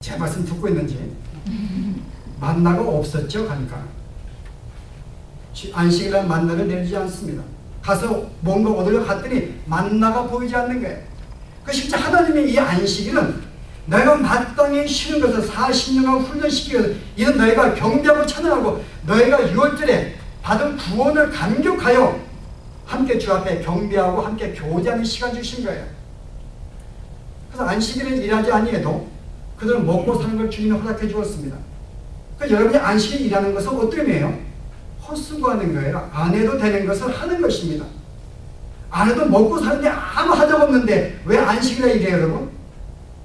제 말씀 듣고 있는지. 만나가 없었죠. 가니까 안식이라는 만나를 내리지 않습니다. 가서 뭔가 얻으려 갔더니 만나가 보이지 않는 거예요. 그 실제 하나님의 이 안식일은 너희가 마땅히 쉬는 것을 40년간 훈련시키기 위해서 이는 너희가 경배하고 찬양하고 너희가 6월절에 받은 구원을 감격하여 함께 주 앞에 경배하고 함께 교제하는 시간 주신 거예요. 그래서 안식일은 일하지 아니해도 그들은 먹고 사는 걸 주님이 허락해 주었습니다. 그러니까 여러분이 안식일 일하는 것은 어떤 의미예요? 헛수고하는 거예요. 안 해도 되는 것을 하는 것입니다. 안 해도 먹고 사는데 아무 하자가 없는데 왜 안식일에 일해요, 여러분?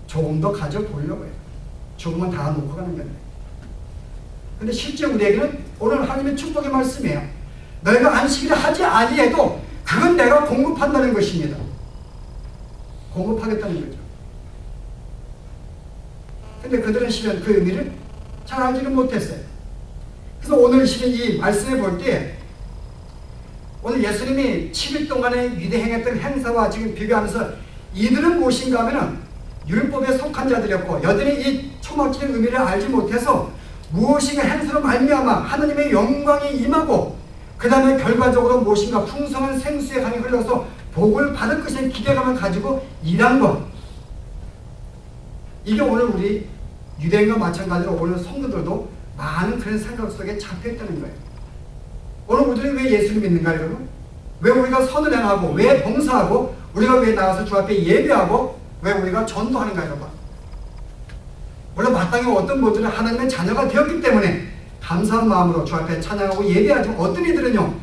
조금 더 가져보려고 해요. 조금은 다 놓고 가는 건데. 근데 실제 우리에게는 오늘 하나님의 축복의 말씀이에요. 너희가 안식일을 하지 아니해도 그건 내가 공급한다는 것입니다. 공급하겠다는 거죠. 근데 그들은 실은 그 의미를 잘 알지를 못했어요. 그래서 오늘 실은 이 말씀을 볼 때 오늘 예수님이 7일 동안에 위대행했던 행사와 지금 비교하면서 이들은 무엇인가 하면은 율법에 속한 자들이었고 여전히 이 초막절의 의미를 알지 못해서 무엇인가 행사로 말미암아 하나님의 영광이 임하고 그 다음에 결과적으로 무엇인가 풍성한 생수의 강이 흘러서 복을 받을 것에 기대감을 가지고 일한 것, 이게 오늘 우리 유대인과 마찬가지로 오늘 성도들도 많은 그런 생각 속에 잡혀있다는 거예요. 오늘 우리는 왜 예수를 믿는가 여러분? 왜 우리가 선을 행하고 왜 봉사하고 우리가 왜 나와서 주 앞에 예배하고 왜 우리가 전도하는가 여러분? 물론 마땅히 어떤 분들은 하나님의 자녀가 되었기 때문에 감사한 마음으로 주 앞에 찬양하고 예배하지만 어떤 이들은요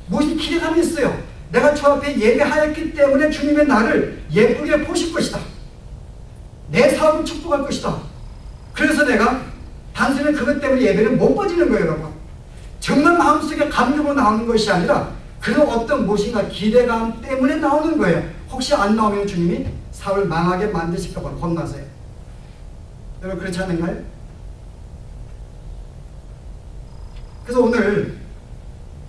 무엇이 기대감이 있어요. 내가 주 앞에 예배하였기 때문에 주님의 나를 예쁘게 보실 것이다. 내 사업을 축복할 것이다. 그래서 내가 단순히 그것 때문에 예배를 못 빠지는 거예요 여러분. 정말 마음속에 감격으로 나오는 것이 아니라 그런 어떤 무엇인가 기대감 때문에 나오는 거예요. 혹시 안 나오면 주님이 사업을 망하게 만드실까 봐 겁나세요. 여러분 그렇지 않은가요? 그래서 오늘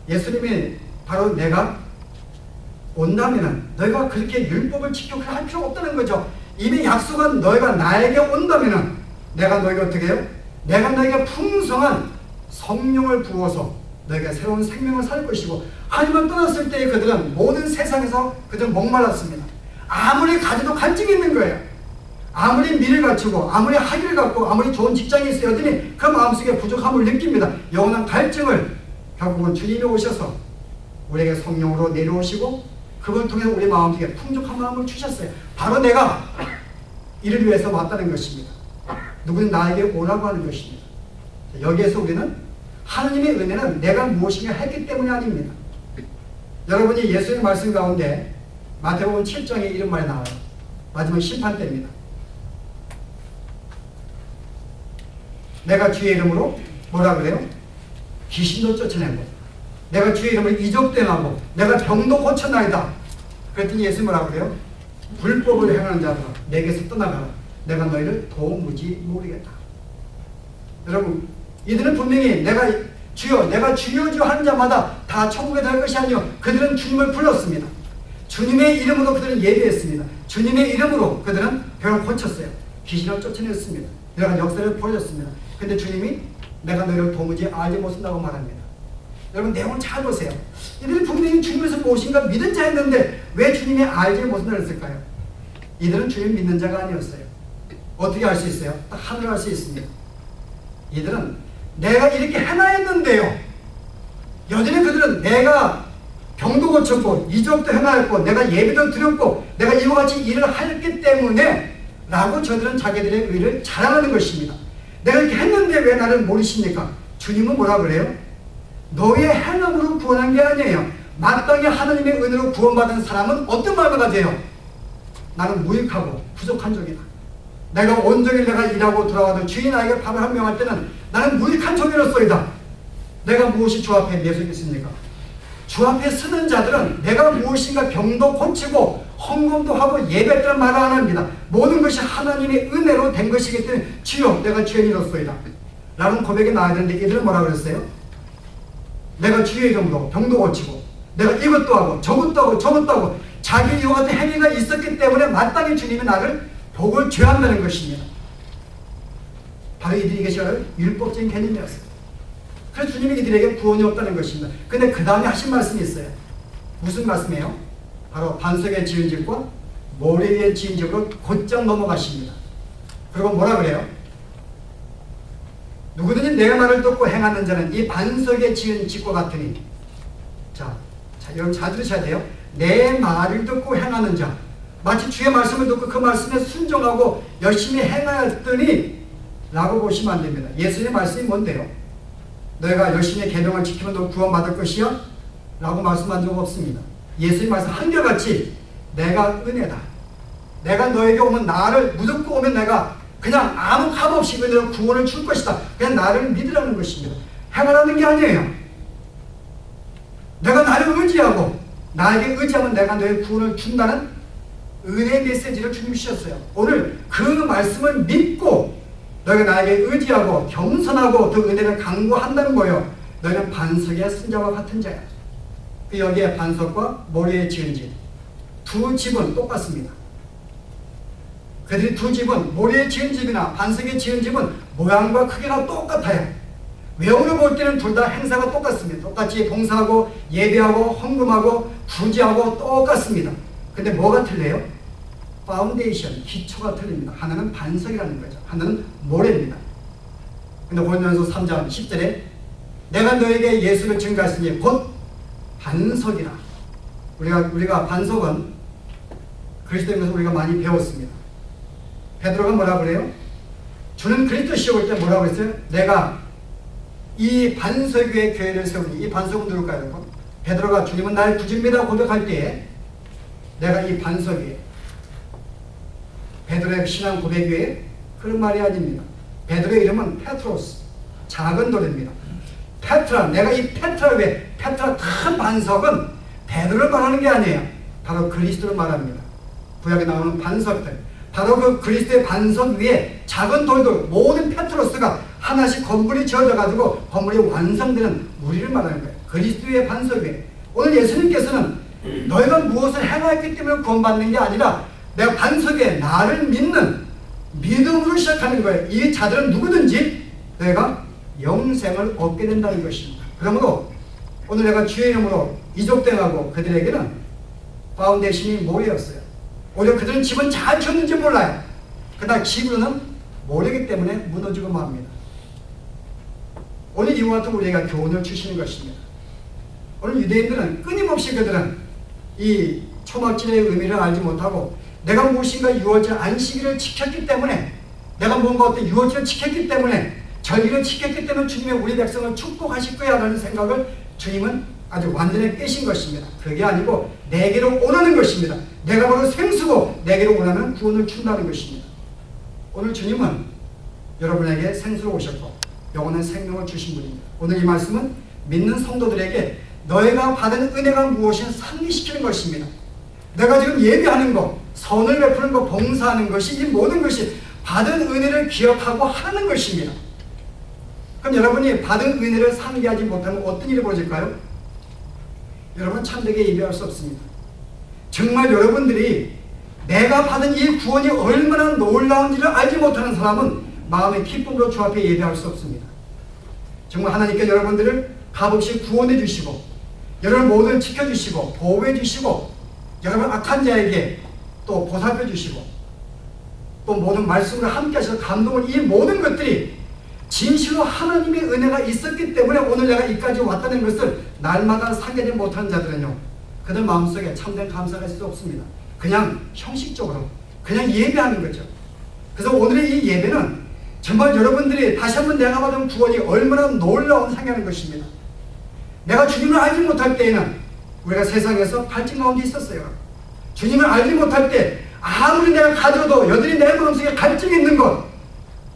예수님이 바로 내가 온다면은 너희가 그렇게 율법을 지키고 할 필요 없다는 거죠. 이미 약속한 너희가 나에게 온다면은 내가 너희가 어떻게 해요? 내가 너희에게 풍성한 성령을 부어서 너희가 새로운 생명을 살 것이고 하나님을 떠났을 때 그들은 모든 세상에서 그들은 목말랐습니다. 아무리 가져도 갈증이 있는 거예요. 아무리 미를 갖추고 아무리 학위를 갖고 아무리 좋은 직장이 있어야더니 그 마음속에 부족함을 느낍니다. 영원한 갈증을 결국은 주님이 오셔서 우리에게 성령으로 내려오시고 그걸 통해서 우리 마음속에 풍족한 마음을 주셨어요. 바로 내가 이를 위해서 왔다는 것입니다. 누구는 나에게 오라고 하는 것입니다. 여기에서 우리는 하나님의 은혜는 내가 무엇인가 했기 때문이 아닙니다. 여러분이 예수의 말씀 가운데 마태복음 7장에 이런 말이 나와요. 마지막 심판 때입니다. 내가 주의 이름으로 뭐라 그래요? 귀신도 쫓아내고 내가 주의 이름으로 이적도 행하고 내가 병도 고쳐나이다. 그랬더니 예수 뭐라 그래요? 불법을 행하는 자들아 내게서 떠나가라. 내가 너희를 도무지 모르겠다. 여러분 이들은 분명히 내가 주여 하는 자마다 다 천국에 갈 것이 아니요 그들은 주님을 불렀습니다. 주님의 이름으로 그들은 예배했습니다. 주님의 이름으로 그들은 병을 고쳤어요. 귀신을 쫓아냈습니다. 내가 역사를 보여줬습니다. 근데 주님이 내가 너희를 도무지 알지 못한다고 말합니다. 여러분 내용을 잘 보세요. 이들은 분명히 주님에서 무엇인가 믿은 자였는데 왜 주님이 알지 못한다고 했을까요? 이들은 주님 믿는 자가 아니었어요. 어떻게 알 수 있어요? 딱 하늘을 알 수 있습니다. 이들은 내가 이렇게 해나했는데요 여전히 그들은 내가 병도 고쳤고 이적도 해나했고 내가 예배도 드렸고 내가 이와 같이 일을 했기 때문에 라고 저들은 자기들의 의를 자랑하는 것입니다. 내가 이렇게 했는데 왜 나를 모르십니까? 주님은 뭐라 그래요? 너의 행함으로 구원한 게 아니에요. 마땅히 하나님의 은혜로 구원받은 사람은 어떤 마음을 가져요? 나는 무익하고 부족한 종이다. 내가 온종일 내가 일하고 돌아와도 주인 나에게 밥을 한 명 할 때는 나는 무익한 종이로소이다. 내가 무엇이 주 앞에 내 속에 있습니까? 주 앞에 서는 자들은 내가 무엇인가 병도 고치고 헌금도 하고 예배했다는 말을 안 합니다. 모든 것이 하나님의 은혜로 된 것이기 때문에 주여 내가 죄인이로소이다 라는 고백이 나와야 되는데 이들은 뭐라고 그랬어요? 내가 주의 이름으로 병도 고치고 내가 이것도 하고 저것도 하고 저것도 하고 자기 이와 같은 행위가 있었기 때문에 마땅히 주님이 나를 복을 줘야 한다는 것입니다. 여러분 이들은 분명히 주님에서 무엇인가 바로 이들에게 율법적인 개념이었어요. 그래서 주님이 이들에게 구원이 없다는 것입니다. 근데 그 다음에 하신 말씀이 있어요. 무슨 말씀이에요? 바로 반석에 지은 집과 모래 위에 지은 집으로 곧장 넘어가십니다. 그리고 뭐라 그래요? 누구든지 내 말을 듣고 행하는 자는 이 반석에 지은 집과 같으니, 자 여러분 잘 들으셔야 돼요. 내 말을 듣고 행하는 자, 마치 주의 말씀을 듣고 그 말씀에 순종하고 열심히 행하였더니 라고 보시면 안 됩니다. 예수님의 말씀이 뭔데요? 너희가 열심히 계명을 지키면 너 구원받을 것이야? 라고 말씀한 적 없습니다. 예수님 말씀 한결같이 내가 은혜다. 내가 너에게 오면 나를 무조건 오면 내가 그냥 아무 값 없이 그대로 구원을 줄 것이다. 그냥 나를 믿으라는 것입니다. 행하라는 게 아니에요. 내가 나를 의지하고 나에게 의지하면 내가 너의 구원을 준다는 은혜의 메시지를 주님이 주셨어요. 오늘 그 말씀을 믿고 너희가 나에게 의지하고 겸손하고 그 은혜를 강구한다는 거예요. 너희는 반석의 쓴자와 같은 자야. 여기에 반석과 모래에 지은 집, 두 집은 똑같습니다. 그들이 두 집은 모래에 지은 집이나 반석에 지은 집은 모양과 크기가 똑같아요. 외형으로 볼 때는 둘 다 행사가 똑같습니다. 똑같이 봉사하고 예배하고 헌금하고 구제하고 똑같습니다. 근데 뭐가 틀려요? 파운데이션, 기초가 틀립니다. 하나는 반석이라는 거죠. 하나는 모래입니다. 근데 고린도전서 3장 10절에 내가 너에게 예수를 증거하시니 곧 반석이라. 우리가 반석은 그리스도인에서 우리가 많이 배웠습니다. 베드로가 뭐라 그래요? 주는 그리스도 시험을 때 뭐라고 했어요? 내가 이 반석 위에 교회를 세우니, 이 반석은 누굴까요, 여러분? 베드로가 주님은 나의 구주입니다 고백할 때에 내가 이 반석 위에, 베드로의 신앙 고백 위에 그런 말이 아닙니다. 베드로의 이름은 페트로스, 작은 돌입니다. 페트라, 내가 이 페트라 위에, 페트라 큰 반석은 베드로를 말하는 게 아니에요. 바로 그리스도를 말합니다. 구약에 나오는 반석들, 바로 그 그리스도의 반석 위에 작은 돌들, 모든 페트로스가 하나씩 건물이 지어져 가지고 건물이 완성되는 우리를 말하는 거예요. 그리스도의 반석 위에. 오늘 예수님께서는 너희가 무엇을 행하였기 때문에 구원받는 게 아니라 내가 반석에 나를 믿는 믿음으로 시작하는 거예요. 이 자들은 누구든지 내가 영생을 얻게 된다는 것입니다. 그러므로 오늘 내가 주의 이름으로 이족되하고 그들에게는 파운데이션이 모래였어요. 오히려 그들은 집은 잘 지었는지 몰라요. 그러나 집으로는 모래이기 때문에 무너지고 맙니다. 오늘 이와 같은 우리에게 교훈을 주시는 것입니다. 오늘 유대인들은 끊임없이 그들은 이 초막절의 의미를 알지 못하고 내가 무엇인가 유월절 안식일을 지켰기 때문에, 내가 뭔가 어떤 유월절을 지켰기 때문에, 절기를 지켰기 때문에 주님의 우리 백성을 축복하실 거야 라는 생각을 주님은 아주 완전히 깨신 것입니다. 그게 아니고 내게로 오라는 것입니다. 내가 바로 생수고 내게로 오라는 구원을 준다는 것입니다. 오늘 주님은 여러분에게 생수로 오셨고 영원한 생명을 주신 분입니다. 오늘 이 말씀은 믿는 성도들에게 너희가 받은 은혜가 무엇인지 상기시키는 것입니다. 내가 지금 예배하는 것, 선을 베푸는 것, 봉사하는 것이, 이 모든 것이 받은 은혜를 기억하고 하는 것입니다. 그럼 여러분이 받은 은혜를 상기하지 못하면 어떤 일이 벌어질까요? 여러분 참되게 예배할 수 없습니다. 정말 여러분들이 내가 받은 이 구원이 얼마나 놀라운지를 알지 못하는 사람은 마음의 기쁨으로 주 앞에 예배할 수 없습니다. 정말 하나님께 여러분들을 값없이 구원해 주시고 여러분 모두를 지켜주시고 보호해 주시고 여러분 악한 자에게 또 보살펴 주시고 또 모든 말씀으로 함께 하셔서 감동을, 이 모든 것들이 진실로 하나님의 은혜가 있었기 때문에 오늘 내가 이까지 왔다는 것을 날마다 상기하지 못하는 자들은요, 그들 마음속에 참된 감사가 있을 수 없습니다. 그냥 형식적으로 그냥 예배하는 거죠. 그래서 오늘의 이 예배는 정말 여러분들이 다시 한번 내가 받은 구원이 얼마나 놀라운 상기하는 것입니다. 내가 주님을 알지 못할 때에는 우리가 세상에서 갈증 가운데 있었어요. 주님을 알지 못할 때 아무리 내가 가져도 여전히 내 마음속에 갈증이 있는 것,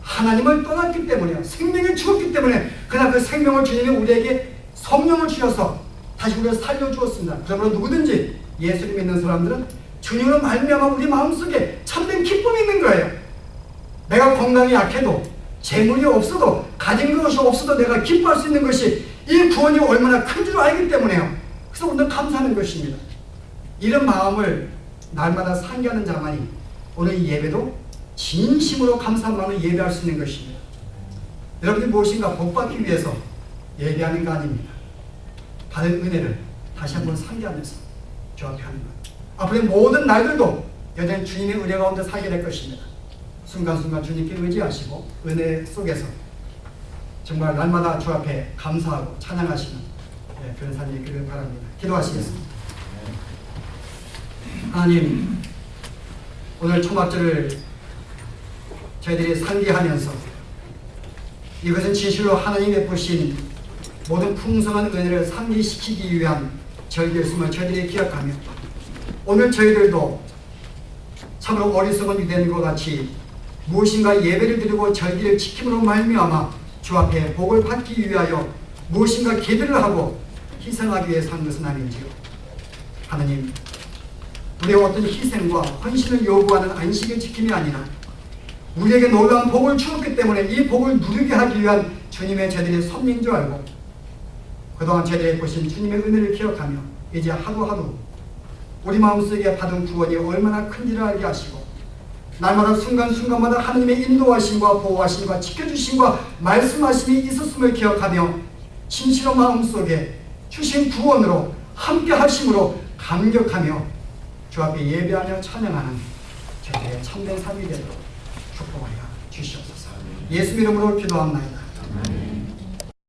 하나님을 떠났기 때문에요. 생명을 죽었기 때문에. 그러나 그 생명을 주님이 우리에게 성령을 주셔서 다시 우리를 살려주었습니다. 그러므로 누구든지 예수를 믿는 사람들은 주님으로 말미암아 우리 마음속에 참된 기쁨이 있는 거예요. 내가 건강이 약해도, 재물이 없어도, 가진 것이 없어도 내가 기뻐할 수 있는 것이 이 구원이 얼마나 큰 줄 알기 때문에요. 그래서 오늘 감사하는 것입니다. 이런 마음을 날마다 상기하는 자만이 오늘 이 예배도 진심으로 감사한 마음을 예배할 수 있는 것입니다. 여러분이 무엇인가 복받기 위해서 예배하는 거 아닙니다. 받은 은혜를 다시 한번 상기하면서 주 앞에 하는 것. 앞으로의 모든 날들도 여전히 주님의 은혜 가운데 살게 될 것입니다. 순간순간 주님께 의지하시고 은혜 속에서 정말 날마다 주 앞에 감사하고 찬양하시는 그런 삶이 있기를 바랍니다. 기도하시겠습니다. 하나님, 오늘 초막절을 저희들이 상기하면서 이것은 진실로 하나님이 베푸신 모든 풍성한 은혜를 상기시키기 위한 절기였음을 저희들이 기억하며 오늘 저희들도 참으로 어리석은 유대인과 같이 무엇인가 예배를 드리고 절기를 지킴으로 말미암아 주 앞에 복을 받기 위하여 무엇인가 기도를 하고 희생하기 위해 산 것은 아닌지요. 하나님, 우리의 어떤 희생과 헌신을 요구하는 안식의 지킴이 아니라 우리에게 놀라운 복을 주었기 때문에 이 복을 누리게 하기 위한 주님의 저들의 섭리인 줄 알고 그동안 저들이 보신 주님의 은혜를 기억하며 이제 하루하루 우리 마음속에 받은 구원이 얼마나 큰지를 알게 하시고 날마다 순간순간마다 하나님의 인도하심과 보호하심과 지켜주심과 말씀하심이 있었음을 기억하며 진실한 마음속에 주신 구원으로 함께 하심으로 감격하며 주 앞에 예배하며 찬양하는 저희의 참된 삶이 되도록 축복하여 주시옵소서. 예수 이름으로 기도합나이다.